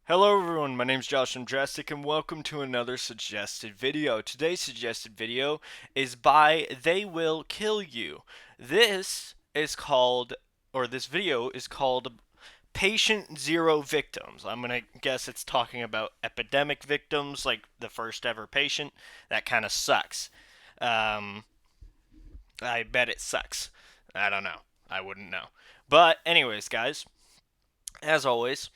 Hello everyone, my name is JoshJrumJrastic and welcome to another suggested video. Today's suggested video is by They Will Kill You. This video is called Patient Zero Victims. I'm gonna guess it's talking about epidemic victims, like the first ever patient. That kind of sucks. Um, I bet it sucks. I don't know. I wouldn't know. But anyways, guys, as always,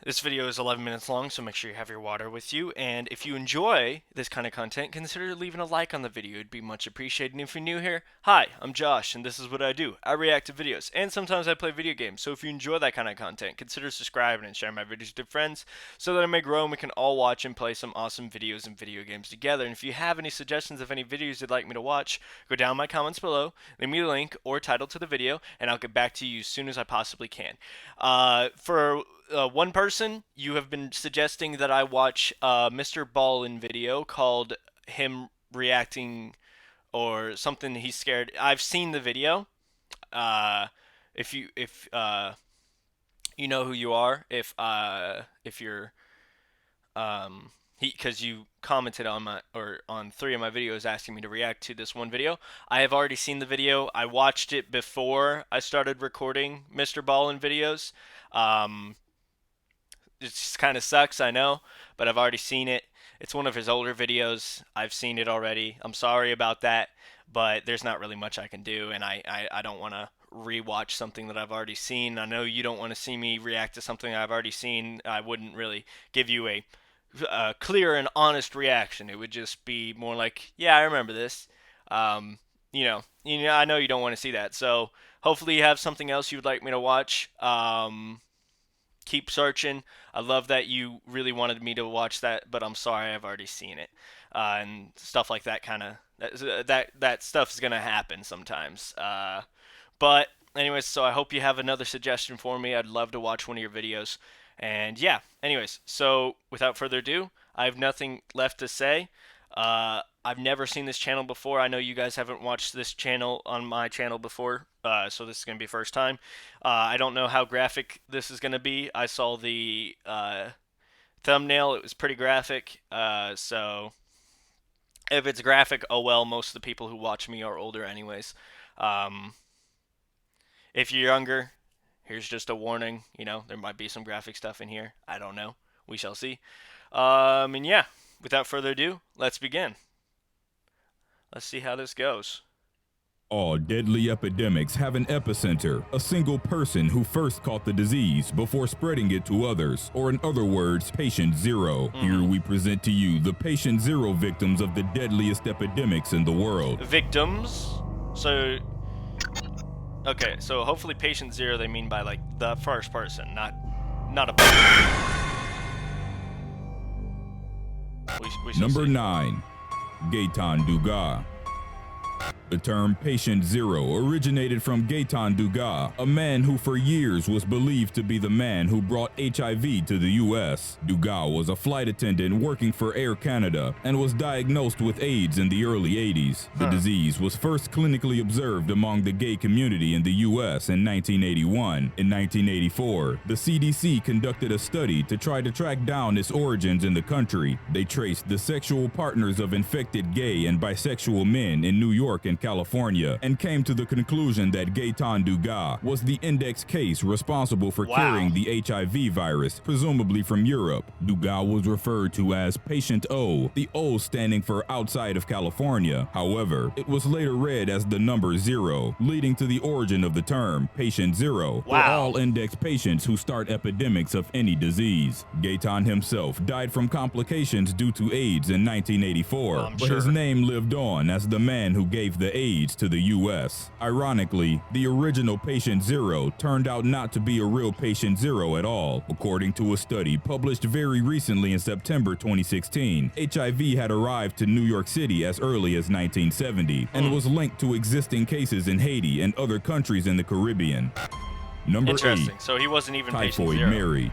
this video is 11 minutes long, so make sure you have your water with you. And if you enjoy this kind of content, consider leaving a like on the video. It'd be much appreciated. And if you're new here, hi, I'm Josh, and this is what I do. I react to videos, and sometimes I play video games. So if you enjoy that kind of content, consider subscribing and sharing my videos with your friends so that I may grow and we can all watch and play some awesome videos and video games together. And if you have any suggestions of any videos you'd like me to watch, go down in my comments below, leave me a link or title to the video, and I'll get back to you as soon as I possibly can. For one person, you have been suggesting that I watch Mr. Ballin video called him reacting or something he's scared. I've seen the video. If you know who you are, if you're because you commented on on 3 of my videos asking me to react to this one video. I have already seen the video. I watched it before I started recording Mr. Ballin videos. It just kind of sucks, I know, but I've already seen it. It's one of his older videos. I've seen it already. I'm sorry about that, but there's not really much I can do, and I don't want to rewatch something that I've already seen. I know you don't want to see me react to something I've already seen. I wouldn't really give you a clear and honest reaction. It would just be more like, yeah, I remember this. I know you don't want to see that. So hopefully you have something else you would like me to watch. Keep searching. I love that you really wanted me to watch that, but I'm sorry, I've already seen it. And stuff like that kind of that stuff is gonna happen sometimes. But anyways, so I hope you have another suggestion for me. I'd love to watch one of your videos. And yeah, anyways, so without further ado, I have nothing left to say. I've never seen this channel before. I know you guys haven't watched this channel on my channel before, so this is going to be first time. I don't know how graphic this is going to be. I saw the thumbnail. It was pretty graphic, so if it's graphic, oh well, most of the people who watch me are older anyways. If you're younger, here's just a warning. There might be some graphic stuff in here. I don't know. We shall see. And yeah, without further ado, let's begin. Let's see how this goes. All deadly epidemics have an epicenter, a single person who first caught the disease before spreading it to others, or in other words, patient zero. Here we present to you the patient zero victims of the deadliest epidemics in the world. Victims? So, okay, so hopefully patient zero they mean by like the first person, not a Number 9. Gaetan Dugas. The term patient zero originated from Gaetan Dugas, a man who for years was believed to be the man who brought HIV to the US. Dugas was a flight attendant working for Air Canada and was diagnosed with AIDS in the early 80s. The disease was first clinically observed among the gay community in the US in 1981. In 1984, the CDC conducted a study to try to track down its origins in the country. They traced the sexual partners of infected gay and bisexual men in New York and California, and came to the conclusion that Gaetan Dugas was the index case responsible for carrying the HIV virus, presumably from Europe. Dugas was referred to as Patient O, the O standing for outside of California. However, it was later read as the number 0, leading to the origin of the term Patient Zero for all index patients who start epidemics of any disease. Gaetan himself died from complications due to AIDS in 1984, but his name lived on as the man who gave the AIDS to the US. Ironically, the original Patient Zero turned out not to be a real Patient Zero at all. According to a study published very recently in September 2016, HIV had arrived to New York City as early as 1970 and was linked to existing cases in Haiti and other countries in the Caribbean. Number 8. So he wasn't even Typhoid Mary.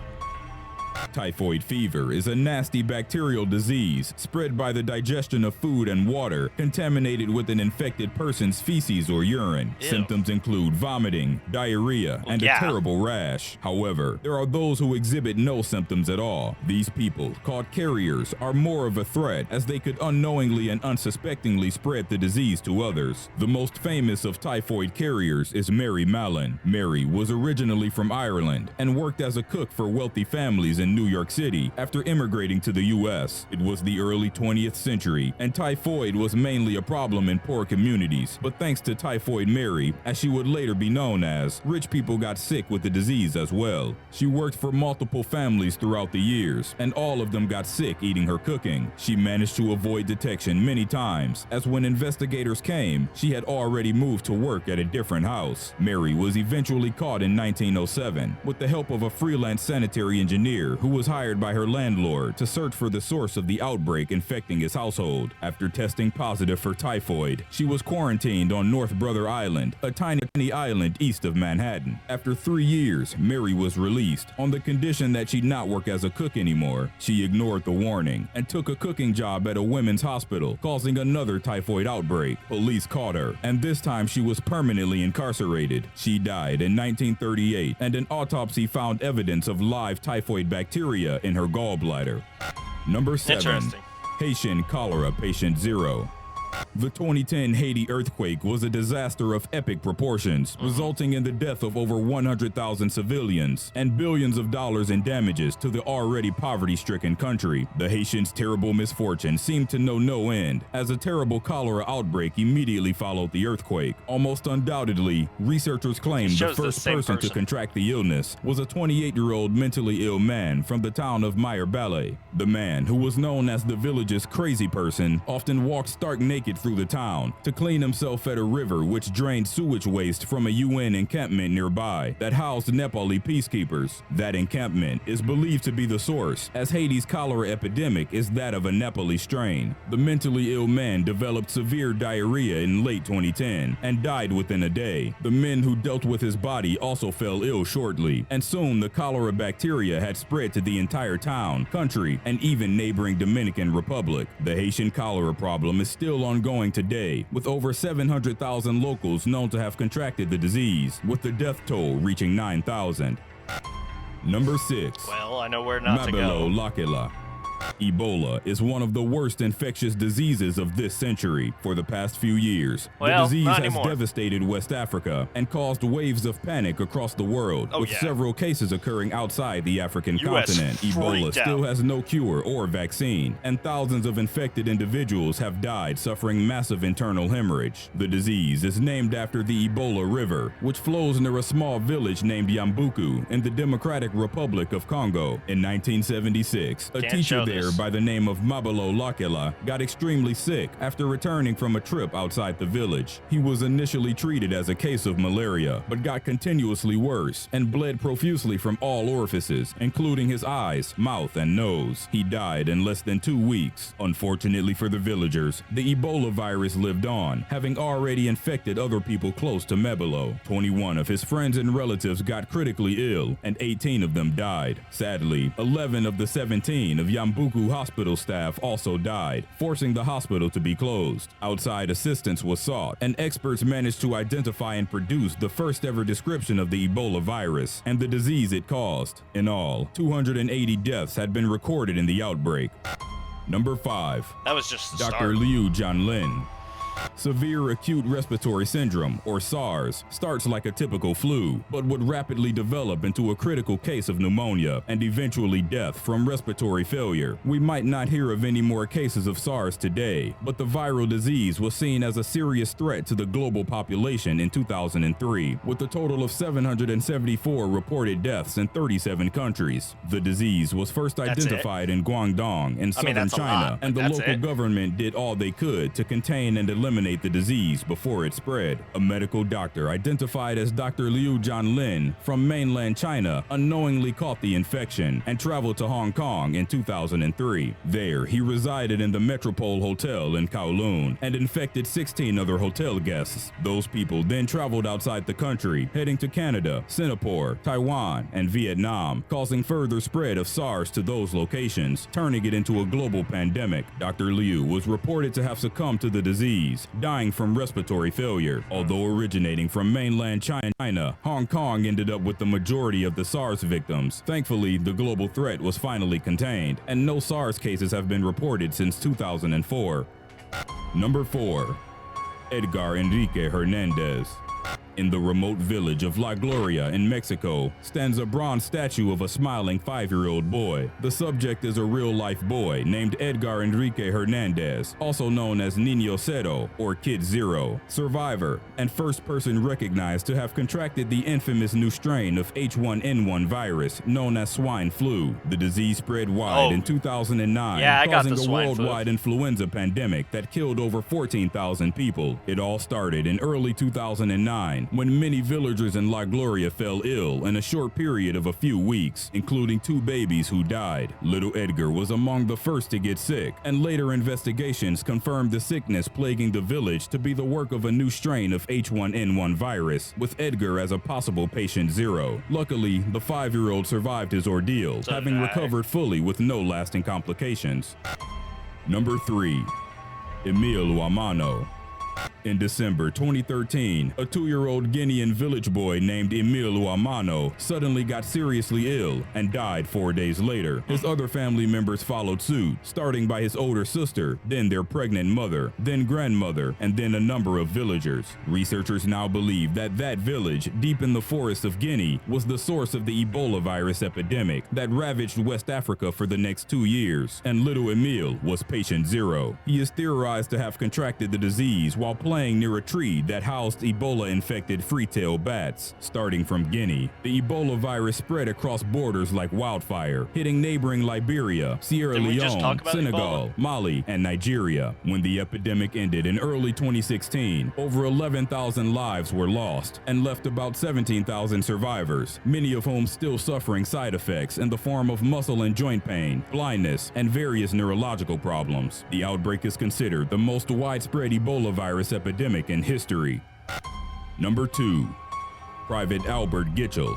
Typhoid fever is a nasty bacterial disease spread by the digestion of food and water contaminated with an infected person's feces or urine. Ew. Symptoms include vomiting, diarrhea, and a terrible rash. However, there are those who exhibit no symptoms at all. These people, called carriers, are more of a threat as they could unknowingly and unsuspectingly spread the disease to others. The most famous of typhoid carriers is Mary Mallon. Mary was originally from Ireland and worked as a cook for wealthy families in New York City after immigrating to the U.S. It was the early 20th century, and typhoid was mainly a problem in poor communities. But thanks to Typhoid Mary, as she would later be known as, rich people got sick with the disease as well. She worked for multiple families throughout the years, and all of them got sick eating her cooking. She managed to avoid detection many times, as when investigators came, she had already moved to work at a different house. Mary was eventually caught in 1907 with the help of a freelance sanitary engineer who was hired by her landlord to search for the source of the outbreak infecting his household. After testing positive for typhoid, she was quarantined on North Brother Island, a tiny island east of Manhattan. After 3 years, Mary was released on the condition that she not work as a cook anymore. She ignored the warning and took a cooking job at a women's hospital, causing another typhoid outbreak. Police caught her, and this time she was permanently incarcerated. She died in 1938, and an autopsy found evidence of live typhoid bacteria in her gallbladder. Number 7. Haitian cholera patient 0. The 2010 Haiti earthquake was a disaster of epic proportions, resulting in the death of over 100,000 civilians and billions of dollars in damages to the already poverty-stricken country. The Haitians' terrible misfortune seemed to know no end, as a terrible cholera outbreak immediately followed the earthquake. Almost undoubtedly, researchers claim the first person to contract the illness was a 28-year-old mentally ill man from the town of Meyer-Ballet. The man, who was known as the village's crazy person, often walked stark naked through the town to clean himself at a river which drained sewage waste from a UN encampment nearby that housed Nepali peacekeepers. That encampment is believed to be the source, as Haiti's cholera epidemic is that of a Nepali strain. The mentally ill man developed severe diarrhea in late 2010 and died within a day. The men who dealt with his body also fell ill shortly, and soon the cholera bacteria had spread to the entire town, country, and even neighboring Dominican Republic. The Haitian cholera problem is still ongoing today, with over 700,000 locals known to have contracted the disease, with the death toll reaching 9,000. Number 6. Well, I know where not to go. Lakela. Ebola is one of the worst infectious diseases of this century. For the past few years, the disease has devastated West Africa and caused waves of panic across the world, with several cases occurring outside the African continent. Ebola still has no cure or vaccine, and thousands of infected individuals have died, suffering massive internal hemorrhage. The disease is named after the Ebola River, which flows near a small village named Yambuku in the Democratic Republic of Congo. In 1976, a teacher there by the name of Mabelo Lakela got extremely sick after returning from a trip outside the village. He was initially treated as a case of malaria, but got continuously worse and bled profusely from all orifices, including his eyes, mouth, and nose. He died in less than 2 weeks. Unfortunately for the villagers, the Ebola virus lived on, having already infected other people close to Mabelo. 21 of his friends and relatives got critically ill, and 18 of them died. Sadly, 11 of the 17 of Yambuku hospital staff also died, forcing the hospital to be closed. Outside assistance was sought, and experts managed to identify and produce the first ever description of the Ebola virus and the disease it caused. In all, 280 deaths had been recorded in the outbreak. Number 5. That was just the Dr. Liu Jianlin. Severe acute respiratory syndrome, or SARS, starts like a typical flu, but would rapidly develop into a critical case of pneumonia and eventually death from respiratory failure. We might not hear of any more cases of SARS today, but the viral disease was seen as a serious threat to the global population in 2003, with a total of 774 reported deaths in 37 countries. The disease was first identified in Guangdong in southern China, and the local government did all they could to contain and eliminate eliminate the disease before it spread. A medical doctor identified as Dr. Liu Jianlin from mainland China unknowingly caught the infection and traveled to Hong Kong in 2003. There, he resided in the Metropole Hotel in Kowloon and infected 16 other hotel guests. Those people then traveled outside the country, heading to Canada, Singapore, Taiwan, and Vietnam, causing further spread of SARS to those locations, turning it into a global pandemic. Dr. Liu was reported to have succumbed to the disease, dying from respiratory failure. Although originating from mainland China, Hong Kong ended up with the majority of the SARS victims. Thankfully, the global threat was finally contained, and no SARS cases have been reported since 2004. Number 4. Edgar Enrique Hernandez. In the remote village of La Gloria in Mexico stands a bronze statue of a smiling 5-year-old boy. The subject is a real-life boy named Edgar Enrique Hernandez, also known as Niño Cero or Kid Zero, survivor, and first person recognized to have contracted the infamous new strain of H1N1 virus known as swine flu. The disease spread wide in 2009, causing a worldwide influenza pandemic that killed over 14,000 people. It all started in early 2009 when many villagers in La Gloria fell ill in a short period of a few weeks, including 2 babies who died. Little Edgar was among the first to get sick, and later investigations confirmed the sickness plaguing the village to be the work of a new strain of H1N1 virus, with Edgar as a possible patient zero. Luckily, the 5-year-old survived his ordeal, having recovered fully with no lasting complications. Number 3. Emile Uamano. In December 2013, a 2-year-old Guinean village boy named Emile Uamano suddenly got seriously ill and died 4 days later. His other family members followed suit, starting by his older sister, then their pregnant mother, then grandmother, and then a number of villagers. Researchers now believe that that village, deep in the forests of Guinea, was the source of the Ebola virus epidemic that ravaged West Africa for the next 2 years, and little Emile was patient zero. He is theorized to have contracted the disease while playing near a tree that housed Ebola-infected free-tailed bats. Starting from Guinea, the Ebola virus spread across borders like wildfire, hitting neighboring Liberia, Sierra Leone, Senegal, Mali, and Nigeria. When the epidemic ended in early 2016, over 11,000 lives were lost and left about 17,000 survivors, many of whom still suffering side effects in the form of muscle and joint pain, blindness, and various neurological problems. The outbreak is considered the most widespread Ebola virus epidemic in history. Number 2. Private Albert Gitchell.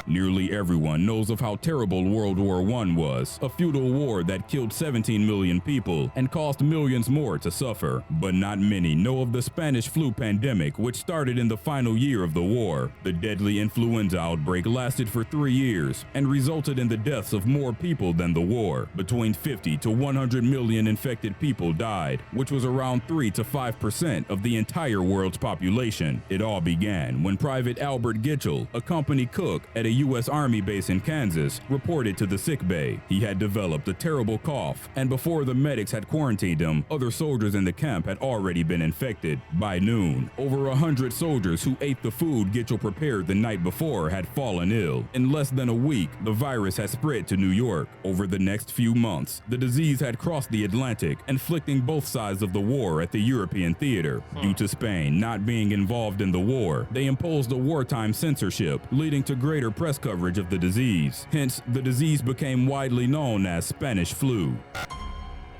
Nearly everyone knows of how terrible World War I was, a feudal war that killed 17 million people and caused millions more to suffer. But not many know of the Spanish flu pandemic, which started in the final year of the war. The deadly influenza outbreak lasted for 3 years and resulted in the deaths of more people than the war. Between 50 to 100 million infected people died, which was around 3 to 5% of the entire world's population. It all began when Private Albert Gitchell, a company cook at a U.S. Army base in Kansas, reported to the sickbay. He had developed a terrible cough, and before the medics had quarantined him, other soldiers in the camp had already been infected. By noon, over 100 soldiers who ate the food Gitchell prepared the night before had fallen ill. In less than a week, the virus had spread to New York. Over the next few months, the disease had crossed the Atlantic, inflicting both sides of the war at the European theater. Due to Spain not being involved in the war, they imposed a wartime censorship, leading to greater press coverage of the disease. Hence, the disease became widely known as Spanish flu.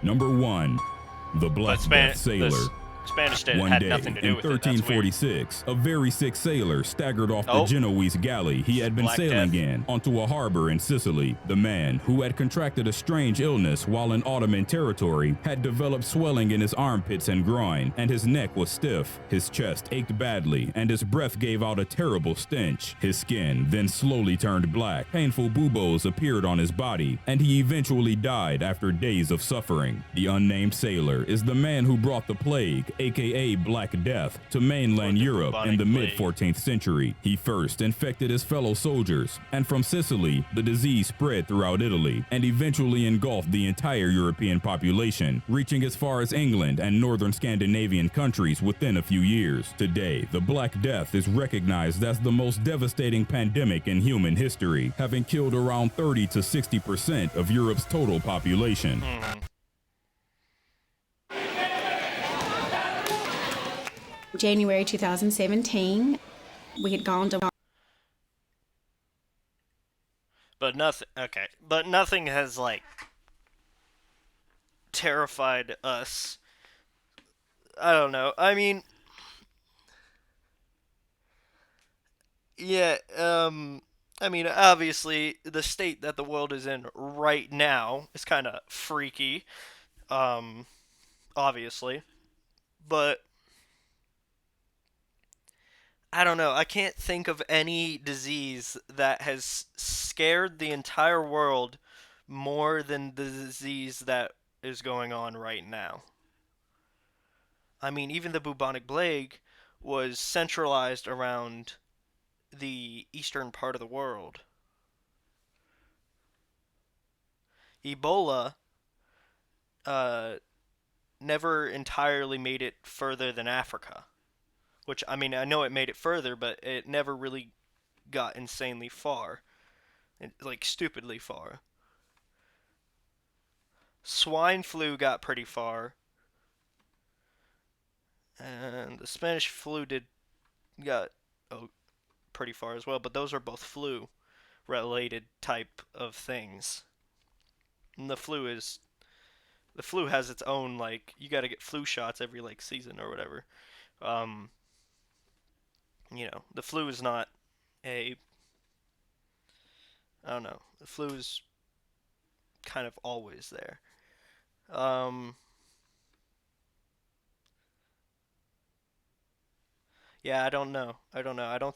Number 1. The Black Death Sailor. Spanish state One had day nothing to do in with 1346, a very sick sailor staggered off the Genoese galley he had been sailing in onto a harbor in Sicily. The man, who had contracted a strange illness while in Ottoman territory, had developed swelling in his armpits and groin, and his neck was stiff. His chest ached badly, and his breath gave out a terrible stench. His skin then slowly turned black. Painful buboes appeared on his body, and he eventually died after days of suffering. The unnamed sailor is the man who brought the plague, aka Black Death, to mainland Europe in the mid-14th century. He first infected his fellow soldiers, and from Sicily, the disease spread throughout Italy and eventually engulfed the entire European population, reaching as far as England and northern Scandinavian countries within a few years. Today, the Black Death is recognized as the most devastating pandemic in human history, having killed around 30 to 60% of Europe's total population. January 2017. We had gone to But nothing. Okay, but nothing has like terrified us. I don't know. I mean, yeah. I mean, obviously, the state that the world is in right now is kind of freaky. Um, obviously, but I don't know. I can't think of any disease that has scared the entire world more than the disease that is going on right now. I mean, even the bubonic plague was centralized around the eastern part of the world. Ebola uh, never entirely made it further than Africa, which, I mean, I know it made it further, but it never really got insanely far, like stupidly far. Swine flu got pretty far, and the Spanish flu did got oh, pretty far as well, but those are both flu related type of things. And the flu has its own like you got to get flu shots every like season or whatever. Um, the flu is not a I don't know. The flu is kind of always there. Um, yeah, I don't know. I don't know. I don't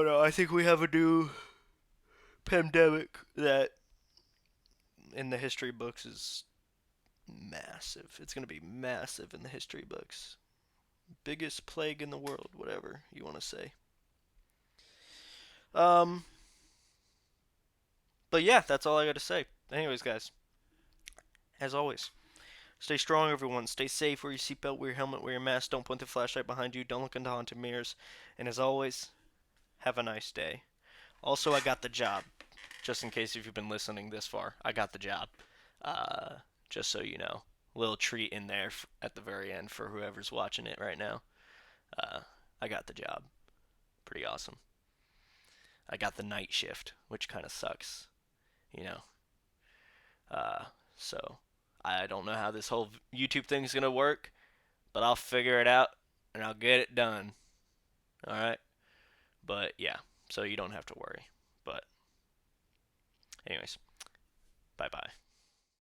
know. I think we have a new pandemic that in the history books is massive. It's going to be massive in the history books. Biggest plague in the world, whatever you want to say. Um, but yeah, that's all I got to say. Anyways, guys, as always, stay strong, everyone. Stay safe. Wear your seatbelt, wear your helmet, wear your mask. Don't point the flashlight behind you. Don't look into haunted mirrors. And as always, have a nice day. Also, I got the job. Just in case if you've been listening this far, I got the job. Uh, just so you know, a little treat in there at the very end for whoever's watching it right now. Uh, I got the job. Pretty awesome. I got the night shift, which kind of sucks, you know. Uh, so I don't know how this whole YouTube thing's gonna work, but I'll figure it out and I'll get it done. All right. But yeah, so you don't have to worry. But anyways, bye bye.